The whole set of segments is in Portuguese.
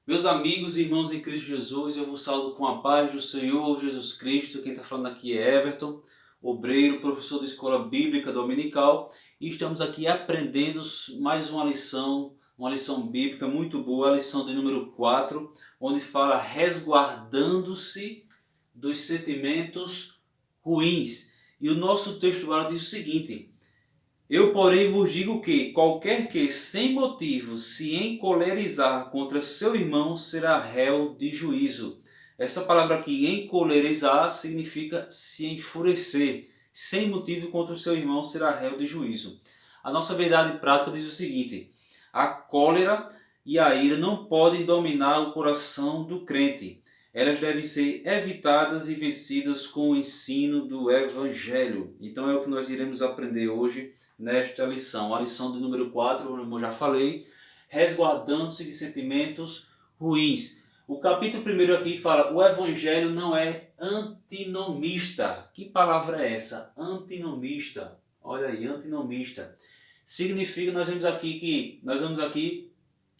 Meus amigos e irmãos em Cristo Jesus, eu vos saúdo com a paz do Senhor Jesus Cristo. Quem está falando aqui é Everton, obreiro, professor da Escola Bíblica Dominical, e estamos aqui aprendendo mais uma lição bíblica muito boa, a lição de número 4, onde fala resguardando-se dos sentimentos ruins. E o nosso texto agora diz o seguinte: eu, porém, vos digo que qualquer que, sem motivo, se encolerizar contra seu irmão, será réu de juízo. Essa palavra aqui, encolerizar, significa se enfurecer. Sem motivo contra o seu irmão, será réu de juízo. A nossa verdade prática diz o seguinte: a cólera e a ira não podem dominar o coração do crente. Elas devem ser evitadas e vencidas com o ensino do Evangelho. Então é o que nós iremos aprender hoje nesta lição. A lição de número 4, como eu já falei, resguardando-se de sentimentos ruins. O capítulo 1 aqui fala: o Evangelho não é antinomista. Que palavra é essa? Antinomista. Olha aí, antinomista. Significa, nós vemos aqui,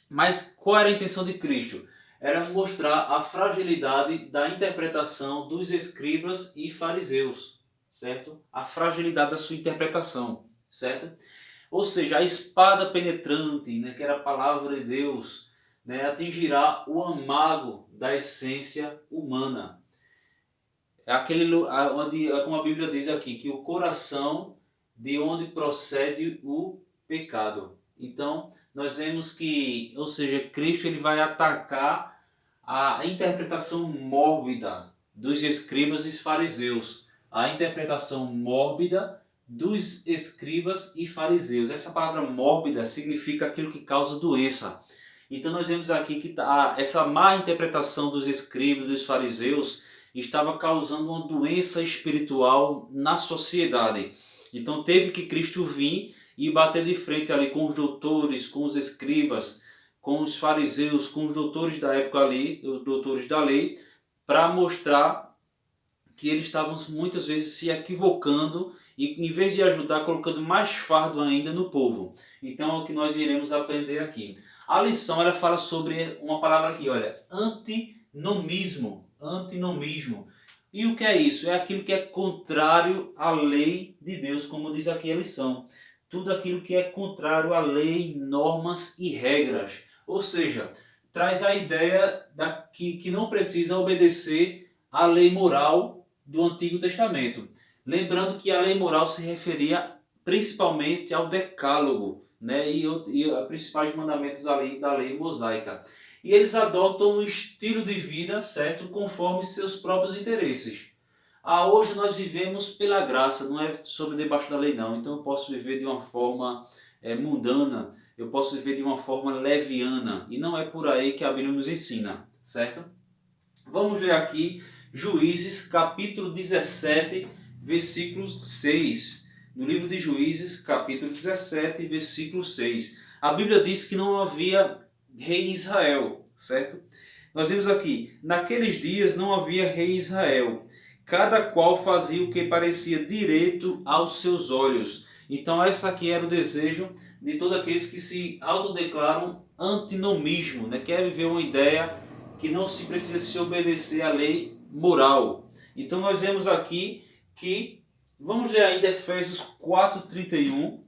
mas qual era a intenção de Cristo? Era mostrar a fragilidade da interpretação dos escribas e fariseus, certo? A fragilidade da sua interpretação, certo? Ou seja, a espada penetrante, né, que era a palavra de Deus, né, atingirá o âmago da essência humana. É aquele onde, como a Bíblia diz aqui, que o coração de onde procede o pecado. Então, nós vemos que, ou seja, Cristo ele vai atacar a interpretação mórbida dos escribas e fariseus. A interpretação mórbida dos escribas e fariseus. Essa palavra mórbida significa aquilo que causa doença. Então nós vemos aqui que essa má interpretação dos escribas e dos fariseus estava causando uma doença espiritual na sociedade. Então teve que Cristo vir e bater de frente ali com os doutores, com os escribas, com os fariseus, com os doutores da época ali, os doutores da lei, para mostrar que eles estavam muitas vezes se equivocando e em vez de ajudar, colocando mais fardo ainda no povo. Então é o que nós iremos aprender aqui. A lição ela fala sobre uma palavra aqui, olha, antinomismo. Antinomismo. E o que é isso? É aquilo que é contrário à lei de Deus, como diz aqui a lição. Tudo aquilo que é contrário à lei, normas e regras. Ou seja, traz a ideia que não precisa obedecer à lei moral do Antigo Testamento. Lembrando que a lei moral se referia principalmente ao Decálogo, né, e os principais mandamentos da lei mosaica. E eles adotam um estilo de vida, certo, conforme seus próprios interesses. Hoje nós vivemos pela graça, não é sobre debaixo da lei não. Então eu posso viver de uma forma mundana, eu posso viver de uma forma leviana. E não é por aí que a Bíblia nos ensina, certo? Vamos ler aqui Juízes capítulo 17, versículo 6. No livro de Juízes, capítulo 17, versículo 6. A Bíblia diz que não havia rei em Israel, certo? Nós vemos aqui, naqueles dias não havia rei em Israel, cada qual fazia o que parecia direito aos seus olhos. Então essa aqui era o desejo de todos aqueles que se autodeclaram antinomismo, né? Quer viver uma ideia que não se precisa se obedecer à lei moral. Então nós vemos aqui que, vamos ler ainda Efésios 4:31,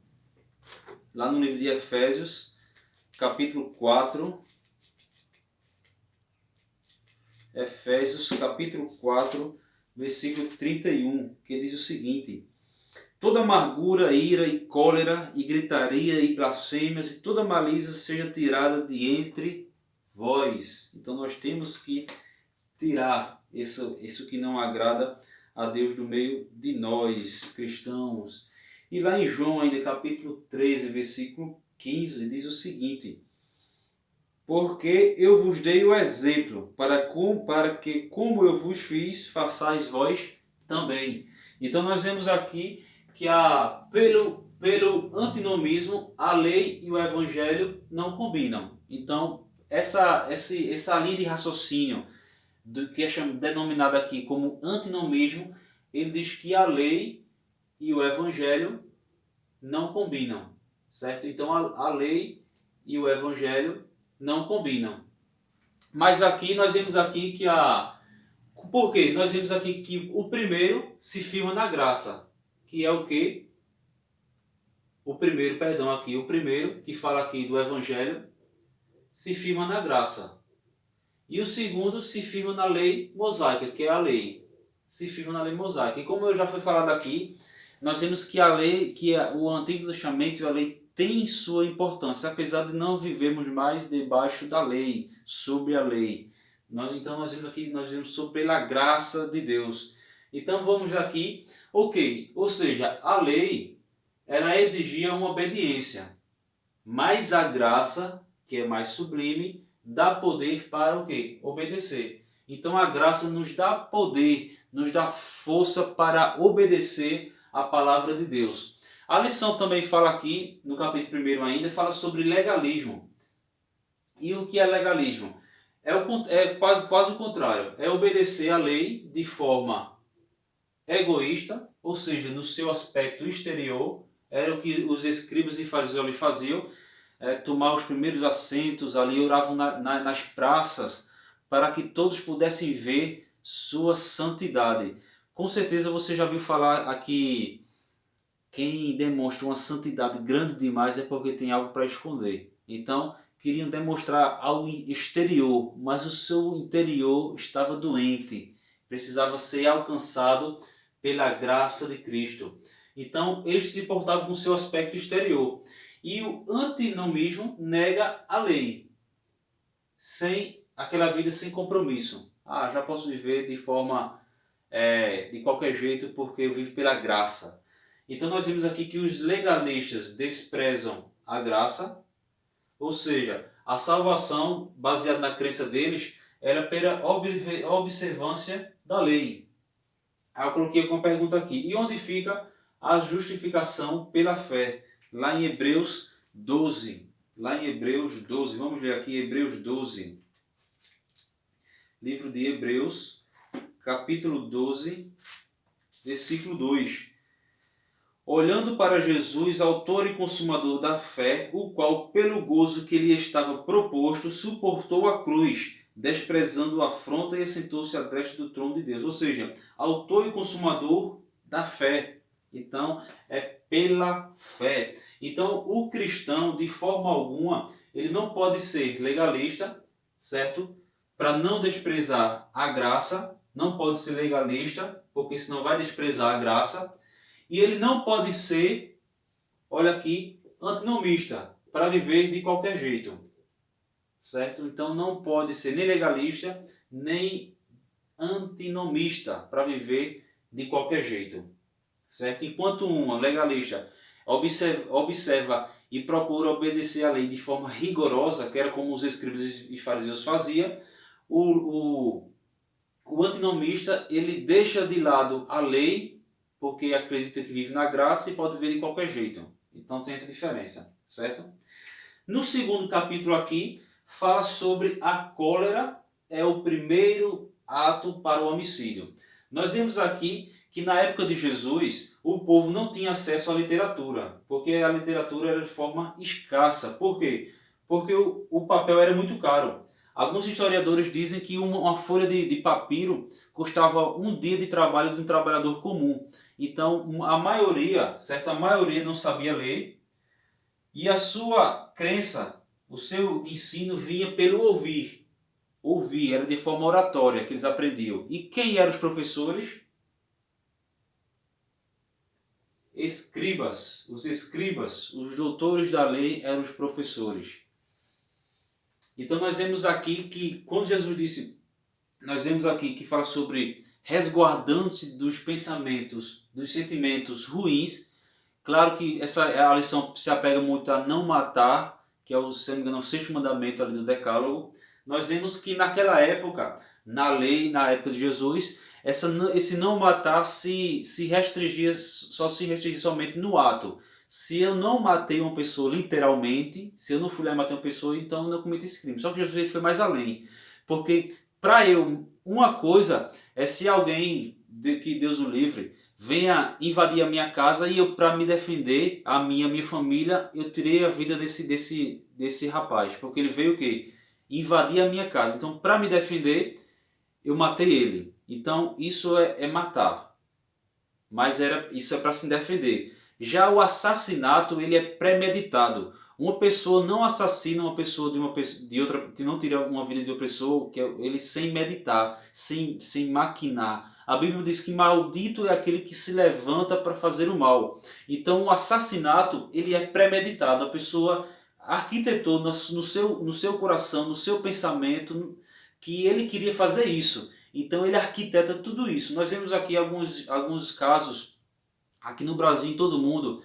lá no livro de Efésios, capítulo 4, Efésios capítulo 4, versículo 31, que diz o seguinte: toda amargura, ira e cólera e gritaria e blasfêmias e toda malícia seja tirada de entre vós. Então nós temos que tirar isso que não agrada a Deus do meio de nós, cristãos. E lá em João, ainda capítulo 13, versículo 15, diz o seguinte: porque eu vos dei o exemplo, para que, como eu vos fiz, façais vós também. Então nós vemos aqui que pelo antinomismo, a lei e o evangelho não combinam. Então essa linha de raciocínio do que é denominado aqui como antinomismo, ele diz que a lei e o evangelho não combinam, certo? Então a lei e o evangelho não combinam. Mas aqui nós vemos aqui que Por quê? Nós vemos aqui que o primeiro se firma na graça, que é o quê? O primeiro, perdão, aqui, o primeiro que fala aqui do Evangelho se firma na graça. E o segundo se firma na lei mosaica, que é a lei. Se firma na lei mosaica. E como eu já foi falado aqui, nós vemos que a lei, o Antigo Testamento e a lei tem sua importância, apesar de não vivermos mais debaixo da lei, sobre a lei. Então nós vemos aqui, nós vemos sobre pela graça de Deus. Então vamos aqui, ok, ou seja, a lei, ela exigia uma obediência, mas a graça, que é mais sublime, dá poder para o quê? Obedecer. Então a graça nos dá poder, nos dá força para obedecer a palavra de Deus. A lição também fala aqui, no capítulo 1 ainda, fala sobre legalismo. E o que é legalismo? É quase o contrário. É obedecer a lei de forma egoísta, ou seja, no seu aspecto exterior, era o que os escribas e fariseus faziam, tomar os primeiros assentos ali, oravam nas praças, para que todos pudessem ver sua santidade. Com certeza você já viu falar aqui, quem demonstra uma santidade grande demais é porque tem algo para esconder. Então, queriam demonstrar algo exterior, mas o seu interior estava doente, precisava ser alcançado pela graça de Cristo. Então, eles se portavam com o seu aspecto exterior. E o antinomismo nega a lei, sem aquela vida sem compromisso. Já posso viver de forma, de qualquer jeito, porque eu vivo pela graça. Então nós vemos aqui que os legalistas desprezam a graça, ou seja, a salvação, baseada na crença deles, era pela observância da lei. Aí eu coloquei uma pergunta aqui: e onde fica a justificação pela fé? Lá em Hebreus 12. Lá em Hebreus 12. Vamos ler aqui Hebreus 12. Livro de Hebreus, capítulo 12, versículo 2. Olhando para Jesus, autor e consumador da fé, o qual, pelo gozo que lhe estava proposto, suportou a cruz, desprezando a afronta, e assentou-se à destra do trono de Deus. Ou seja, autor e consumador da fé. Então, é pela fé. Então, o cristão, de forma alguma, ele não pode ser legalista, certo? Para não desprezar a graça, não pode ser legalista, porque senão vai desprezar a graça. E ele não pode ser, olha aqui, antinomista, para viver de qualquer jeito. Certo? Então não pode ser nem legalista, nem antinomista, para viver de qualquer jeito. Certo? Enquanto um legalista observa e procura obedecer a lei de forma rigorosa, que era como os escribas e fariseus faziam, o antinomista, ele deixa de lado a lei, porque acredita que vive na graça e pode viver de qualquer jeito. Então tem essa diferença, certo? No segundo capítulo aqui, fala sobre a cólera, é o primeiro ato para o homicídio. Nós vemos aqui que na época de Jesus, o povo não tinha acesso à literatura, porque a literatura era de forma escassa. Por quê? Porque o papel era muito caro. Alguns historiadores dizem que uma folha de papiro custava um dia de trabalho de um trabalhador comum. Então, a maioria, certa maioria não sabia ler, e a sua crença, o seu ensino vinha pelo ouvir. Ouvir, era de forma oratória que eles aprendiam. E quem eram os professores? Escribas. Os escribas, os doutores da lei eram os professores. Então nós vemos aqui que, quando Jesus disse, nós vemos aqui que fala sobre resguardando-se dos pensamentos, dos sentimentos ruins. Claro que a lição se apega muito a não matar, que é o, se não me engano, o sexto mandamento ali do Decálogo. Nós vemos que naquela época, na lei, na época de Jesus, esse não matar se restringia somente no ato. Se eu não matei uma pessoa literalmente, se eu não fui lá e matei uma pessoa, então eu não cometi esse crime. Só que Jesus foi mais além. Porque para eu, uma coisa é se alguém, que Deus o livre, venha invadir a minha casa e eu, para me defender, a minha família, eu tirei a vida desse rapaz. Porque ele veio o quê? invadir a minha casa. Então, para me defender, eu matei ele. Então, isso é matar. Mas isso é para se defender. Já o assassinato, ele é premeditado. Uma pessoa não assassina uma pessoa de outra, não tira uma vida de outra pessoa, que é ele sem meditar, sem maquinar. A Bíblia diz que maldito é aquele que se levanta para fazer o mal. Então o assassinato, ele é premeditado. A pessoa arquitetou no seu coração, no seu pensamento, que ele queria fazer isso. Então ele arquiteta tudo isso. Nós vemos aqui alguns casos, aqui no Brasil, em todo mundo,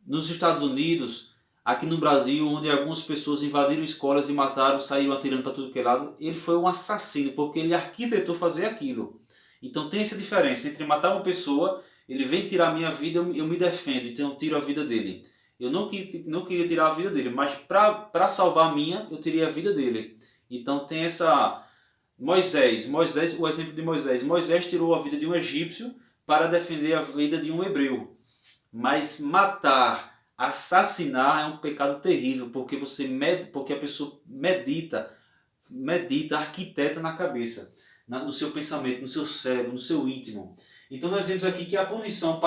nos Estados Unidos, aqui no Brasil, onde algumas pessoas invadiram escolas e mataram, saíram atirando para tudo que é lado. Ele foi um assassino, porque ele arquitetou fazer aquilo. Então tem essa diferença entre matar uma pessoa, ele vem tirar a minha vida, eu me defendo, então eu tiro a vida dele. Eu não queria tirar a vida dele, mas para salvar a minha, eu tirei a vida dele. Então tem essa... Moisés, o exemplo de Moisés. Moisés tirou a vida de um egípcio para defender a vida de um hebreu. Mas matar, assassinar é um pecado terrível, porque porque a pessoa medita, arquiteta na cabeça, no seu pensamento, no seu cérebro, no seu íntimo. Então nós vemos aqui que a punição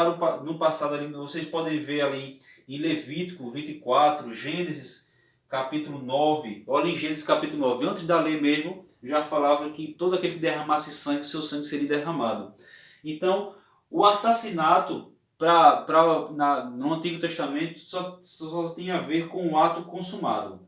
no passado, ali, vocês podem ver ali em Levítico 24, Gênesis capítulo 9, olha em Gênesis capítulo 9, antes da lei mesmo, já falava que todo aquele que derramasse sangue, o seu sangue seria derramado. Então, o assassinato no Antigo Testamento só tinha a ver com o ato consumado.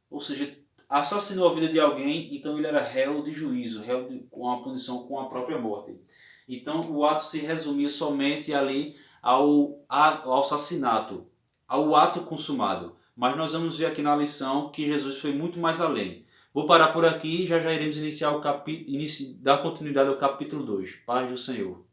Ou seja, assassinou a vida de alguém, então ele era réu de juízo, com a punição com a própria morte. Então o ato se resumia somente ali ao assassinato, ao ato consumado. Mas nós vamos ver aqui na lição que Jesus foi muito mais além. Vou parar por aqui e já iremos iniciar dar continuidade ao capítulo 2. Paz do Senhor.